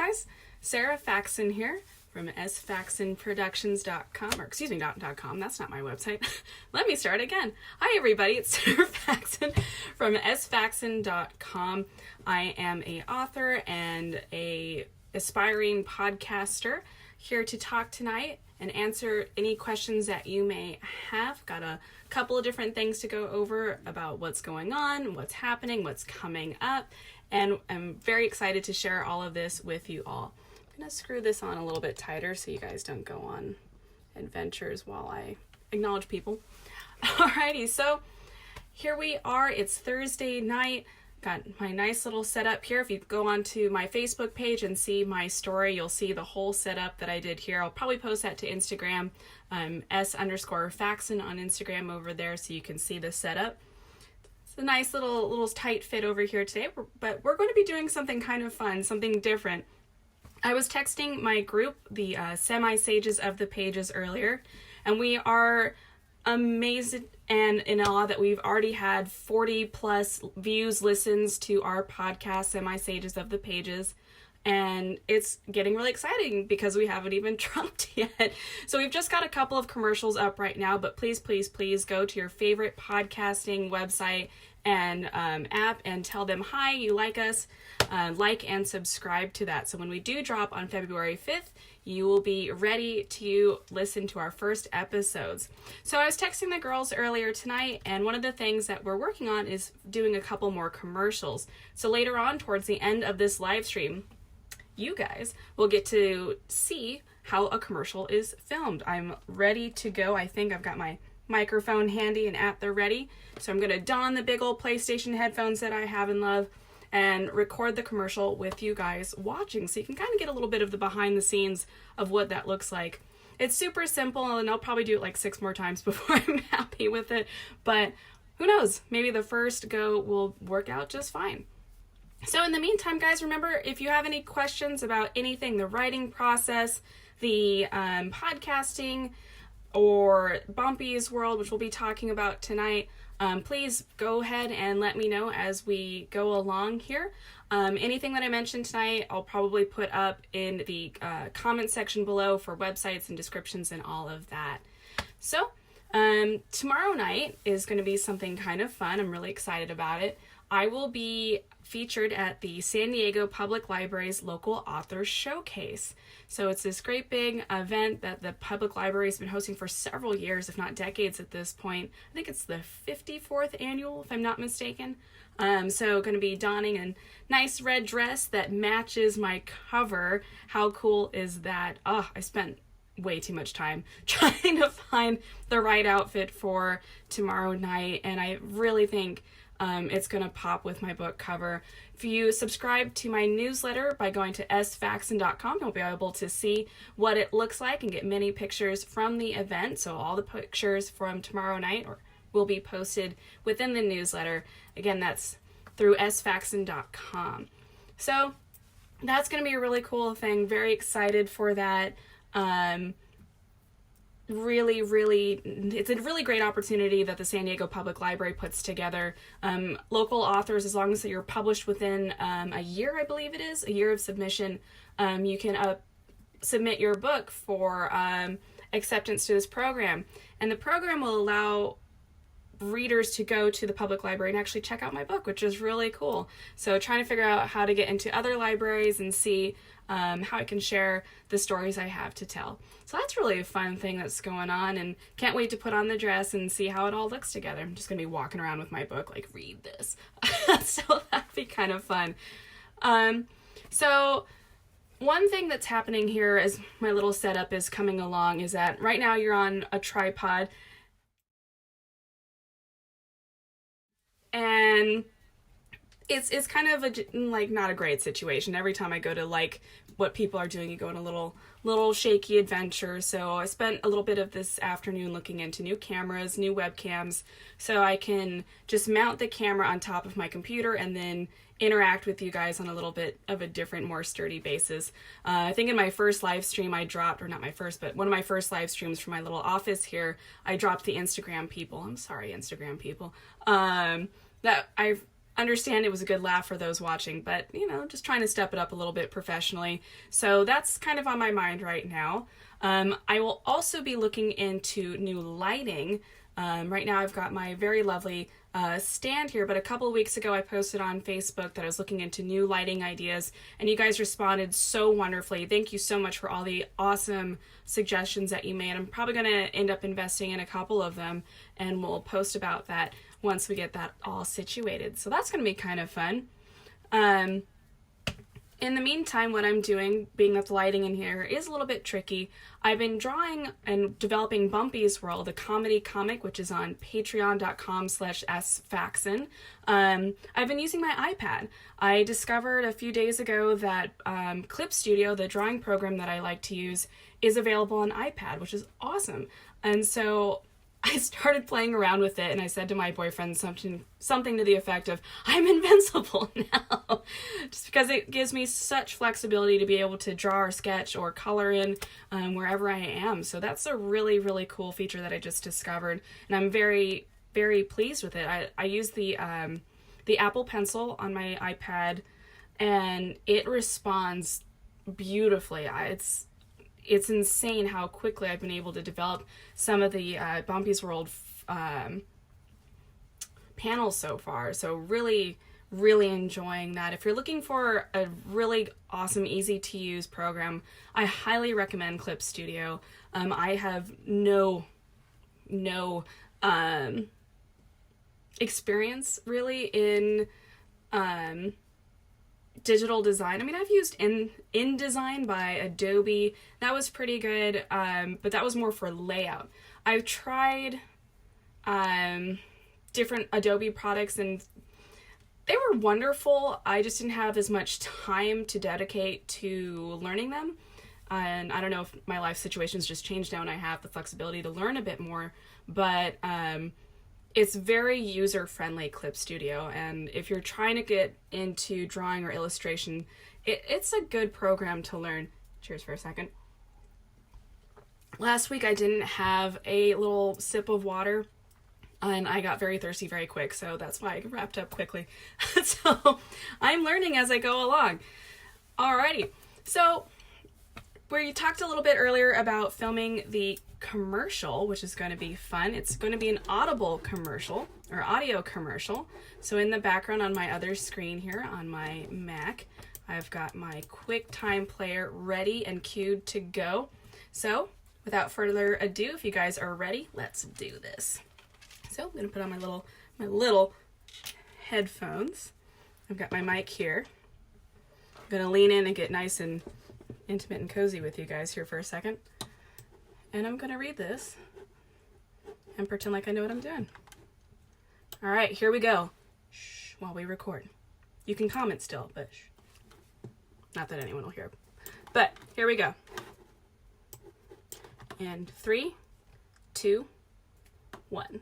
guys, Sarah Faxon here from sfaxonproductions.com, or excuse me, .com, that's not my website. Let me start again. Hi everybody, it's Sarah Faxon from sfaxon.com. I am a author and a aspiring podcaster here to talk tonight and answer any questions that you may have. Got a couple of different things to go over about what's going on, what's happening, what's coming up, and I'm very excited to share all of this with you all. I'm going to screw this on a little bit tighter so you guys don't go on adventures while I acknowledge people. Alrighty, so here we are. It's Thursday night. Got my nice little setup here. If you go onto my Facebook page and see my story, you'll see the whole setup that I did here. I'll probably post that to Instagram, s_Faxon on Instagram over there, so you can see the setup. It's a nice little tight fit over here today, but we're going to be doing something kind of fun, something different. I was texting my group, the semi-sages of the pages earlier, and we are amazed and in awe that we've already had 40 plus views, listens to our podcast, Semi-Sages of the Pages. And it's getting really exciting because we haven't even dropped yet. So we've just got a couple of commercials up right now, but please, please, please go to your favorite podcasting website and app and tell them, hi, you like us, like and subscribe to that. So when we do drop on February 5th, you will be ready to listen to our first episodes. So I was texting the girls earlier tonight, and one of the things that we're working on is doing a couple more commercials. So later on, towards the end of this live stream, you guys will get to see how a commercial is filmed. I'm ready to go. I think I've got my microphone handy and at the ready. So I'm going to don the big old PlayStation headphones that I have and love and record the commercial with you guys watching, so you can kind of get a little bit of the behind the scenes of what that looks like. It's super simple, and I'll probably do it like 6 more times before I'm happy with it, but who knows, maybe the first go will work out just fine. So in the meantime, guys, remember, if you have any questions about anything, the writing process, the podcasting, or Bumpy's World, which we'll be talking about tonight, please go ahead and let me know as we go along here. Anything that I mentioned tonight, I'll probably put up in the comment section below for websites and descriptions and all of that. So tomorrow night is going to be something kind of fun. I'm really excited about it. I will be featured at the San Diego Public Library's Local Authors Showcase. So it's this great big event that the public library has been hosting for several years, if not decades at this point. I think it's the 54th annual, if I'm not mistaken. So going to be donning a nice red dress that matches my cover. How cool is that? Oh, I spent way too much time trying to find the right outfit for tomorrow night, and I really think it's going to pop with my book cover. If you subscribe to my newsletter by going to sfaxon.com, you'll be able to see what it looks like and get many pictures from the event. So all the pictures from tomorrow night will be posted within the newsletter. Again, that's through sfaxon.com. So that's going to be a really cool thing. Very excited for that. It's a really great opportunity that the San Diego Public Library puts together. Local authors, as long as you're published within a year, I believe it is, a year of submission, you can submit your book for acceptance to this program. And the program will allow readers to go to the public library and actually check out my book, which is really cool. So trying to figure out how to get into other libraries and see how I can share the stories I have to tell. So that's really a fun thing that's going on, and can't wait to put on the dress and see how it all looks together. I'm just going to be walking around with my book like, read this. So that'd be kind of fun. So one thing that's happening here as my little setup is coming along is that right now you're on a tripod, and it's kind of not a great situation. Every time I go to like what people are doing, you go on a little shaky adventure. So I spent a little bit of this afternoon looking into new cameras, new webcams, so I can just mount the camera on top of my computer and then interact with you guys on a little bit of a different, more sturdy basis. I think in my first live stream I dropped, or not my first, but one of my first live streams from my little office here, I dropped the Instagram people. I'm sorry, Instagram people. That understand it was a good laugh for those watching, but just trying to step it up a little bit professionally. So that's kind of on my mind right now. I will also be looking into new lighting. Right now I've got my very lovely stand here, but a couple of weeks ago I posted on Facebook that I was looking into new lighting ideas, and you guys responded so wonderfully. Thank you so much for all the awesome suggestions that you made. I'm probably going to end up investing in a couple of them, and we'll post about that once we get that all situated. So that's going to be kind of fun. In the meantime, what I'm doing, being that the lighting in here is a little bit tricky, I've been drawing and developing Bumpy's World, a comedy comic, which is on patreon.com/sfaxon. I've been using my iPad. I discovered a few days ago that Clip Studio, the drawing program that I like to use, is available on iPad, which is awesome. And so I started playing around with it, and I said to my boyfriend something to the effect of, I'm invincible now, just because it gives me such flexibility to be able to draw or sketch or color in wherever I am. So that's a really, really cool feature that I just discovered, and I'm very, very pleased with it. I use the Apple Pencil on my iPad, and it responds beautifully. It's insane how quickly I've been able to develop some of the Bumpy's World panels so far. So really, really enjoying that. If you're looking for a really awesome, easy to use program, I highly recommend Clip Studio. I have no experience really in digital design. I mean, I've used InDesign by Adobe. That was pretty good, but that was more for layout. I've tried different Adobe products, and they were wonderful. I just didn't have as much time to dedicate to learning them. And I don't know if my life situation's just changed now and I have the flexibility to learn a bit more, but it's very user-friendly, Clip Studio, and if you're trying to get into drawing or illustration, it's a good program to learn. Cheers for a second. Last week I didn't have a little sip of water, and I got very thirsty very quick, so that's why I wrapped up quickly. So I'm learning as I go along. Alrighty, so we talked a little bit earlier about filming the commercial, which is going to be fun. It's going to be an Audible commercial, or audio commercial. So in the background on my other screen here on my Mac, I've got my QuickTime player ready and queued to go. So without further ado, if you guys are ready, let's do this. So I'm going to put on my little headphones. I've got my mic here. I'm going to lean in and get nice and intimate and cozy with you guys here for a second. And I'm going to read this and pretend like I know what I'm doing. All right, here we go. Shh, while we record. You can comment still, but shh. Not that anyone will hear. But here we go. And 3, 2, 1.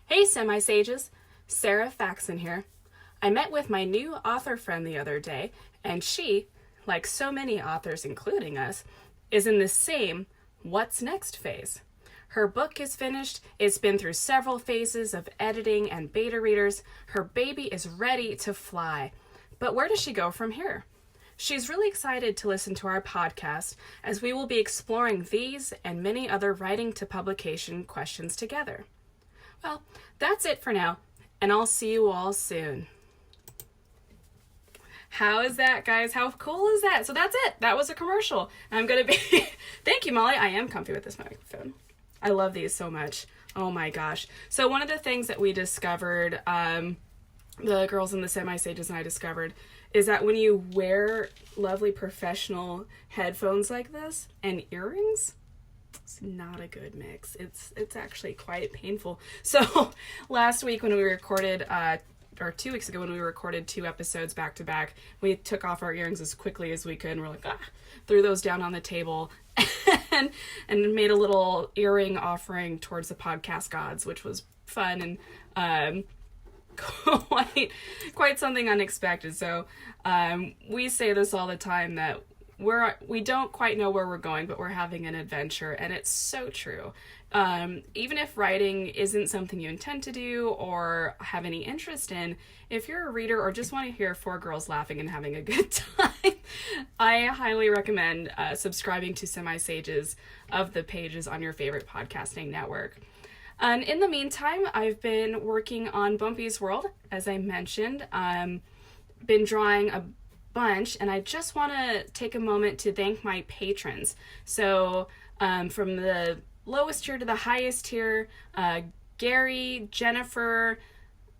Hey, Semi-Sages. Sarah Faxon here. I met with my new author friend the other day, and she, like so many authors including us, is in the same what's next phase. Her book is finished, it's been through several phases of editing and beta readers, her baby is ready to fly. But where does she go from here? She's really excited to listen to our podcast, as we will be exploring these and many other writing to publication questions together. Well, that's it for now, and I'll see you all soon. How is that, guys? How cool is that? So that's it. That was a commercial. I'm going to be... Thank you, Molly. I am comfy with this microphone. I love these so much. Oh my gosh. So one of the things that we discovered, the girls in the Semi-Sages and I discovered, is that when you wear lovely professional headphones like this and earrings, it's not a good mix. It's actually quite painful. So last week when we recorded... or 2 weeks ago when we recorded 2 episodes back to back, we took off our earrings as quickly as we could, and we're like, threw those down on the table and made a little earring offering towards the podcast gods, which was fun and quite something unexpected. So we say this all the time, that we don't quite know where we're going, but we're having an adventure, and it's so true. Even if writing isn't something you intend to do or have any interest in, if you're a reader or just want to hear four girls laughing and having a good time, I highly recommend subscribing to Semi-Sages of the Pages on your favorite podcasting network. And in the meantime, I've been working on Bumpy's World, as I mentioned. Been drawing a bunch, and I just want to take a moment to thank my patrons. So from the lowest tier to the highest tier, Gary, Jennifer,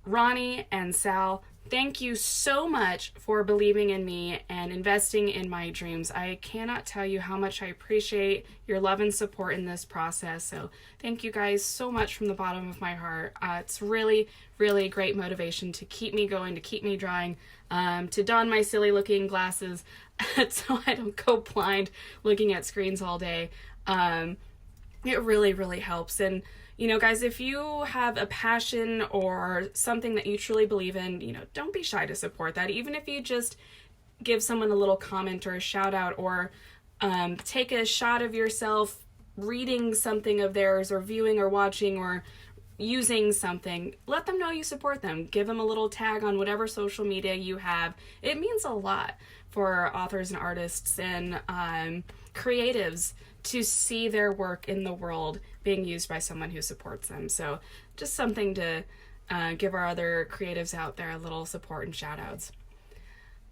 Ronnie, and Sal, thank you so much for believing in me and investing in my dreams. I cannot tell you how much I appreciate your love and support in this process. So thank you guys so much from the bottom of my heart. It's really, really great motivation to keep me going, to keep me drawing, to don my silly looking glasses so I don't go blind looking at screens all day. It really, really helps. And you know, guys, if you have a passion or something that you truly believe in, you know, don't be shy to support that. Even if you just give someone a little comment or a shout out, or take a shot of yourself reading something of theirs, or viewing or watching or using something, let them know you support them. Give them a little tag on whatever social media you have. It means a lot for authors and artists and creatives to see their work in the world being used by someone who supports them. So just something to give our other creatives out there a little support and shout outs.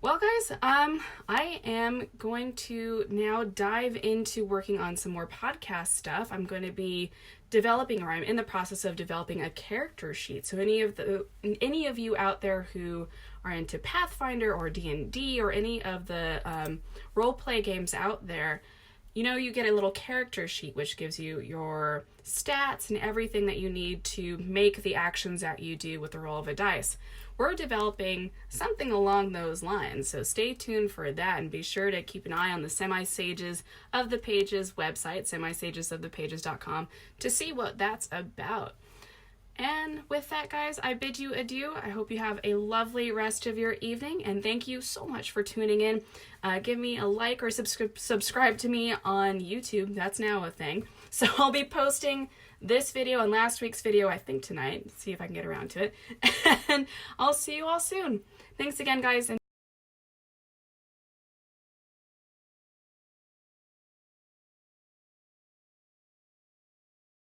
Well, guys, I am going to now dive into working on some more podcast stuff. I'm going to be developing, or I'm in the process of developing, a character sheet. So any of you out there who are into Pathfinder or D&D or any of the role play games out there, you know, you get a little character sheet which gives you your stats and everything that you need to make the actions that you do with the roll of a dice. We're developing something along those lines, so stay tuned for that, and be sure to keep an eye on the Semi-Sages of the Pages website, semisagesofthepages.com, to see what that's about. And with that, guys, I bid you adieu. I hope you have a lovely rest of your evening, and thank you so much for tuning in. Give me a like or subscribe to me on YouTube. That's now a thing. So I'll be posting this video and last week's video, I think tonight. See if I can get around to it. And I'll see you all soon. Thanks again, guys. And